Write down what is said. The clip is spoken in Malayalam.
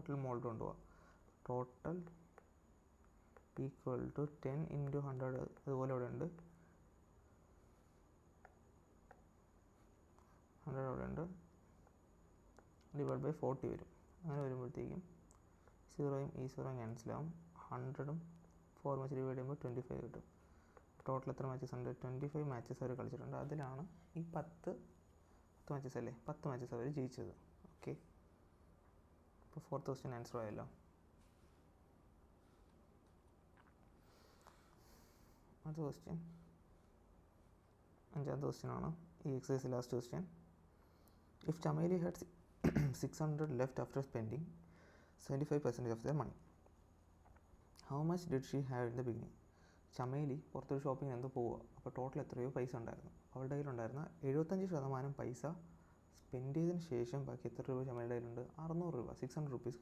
ടോട്ടൽ മുകളിലോട്ട് കൊണ്ടുപോകാം. ടോട്ടൽ ഈക്വൽ ടു 10 × 100 അതുപോലെ ഇവിടെ ഉണ്ട്, 100 അവിടെ ഉണ്ട്, ഡിവൈഡ് ബൈ 40 വരും. അങ്ങനെ വരുമ്പോഴത്തേക്കും 0യും ഈ 0യും ക്യാൻസലാവും. 100ഉം 4 വെച്ച് ഡിവൈഡ് ചെയ്യുമ്പോൾ 25 കിട്ടും. ടോട്ടൽ എത്ര മാച്ചസ് ഉണ്ട്? 25 മാച്ചസ് അവർ കളിച്ചിട്ടുണ്ട്. അതിലാണ് ഈ 10 മാച്ചസ് അല്ലേ, 10 മാച്ചസ് അവർ ജയിച്ചത്. ഓക്കെ, അപ്പോൾ 4th ക്വസ്റ്റ്യൻ ആൻസർ ആയല്ലോ. അടുത്ത ക്വസ്റ്റ്യൻ 5ാമത്തെ ക്വസ്റ്റ്യനാണ് ഈ exercise last question. If Chameli had 600 left after spending 75% of their money, how much did she have in the beginning? Chameli പുറത്തൊരു ഷോപ്പിംഗ് എന്തോ പോവുക. അപ്പോൾ ടോട്ടൽ എത്രയോ പൈസ ഉണ്ടായിരുന്നു. അവളുടെ കയ്യിലുണ്ടായിരുന്ന 75% പൈസ സ്പെൻഡ് ചെയ്തതിന് ശേഷം ബാക്കി എത്ര രൂപ ചമേലിയുടെ കയ്യിലുണ്ട്? 600 രൂപ, 600 റുപ്പീസ്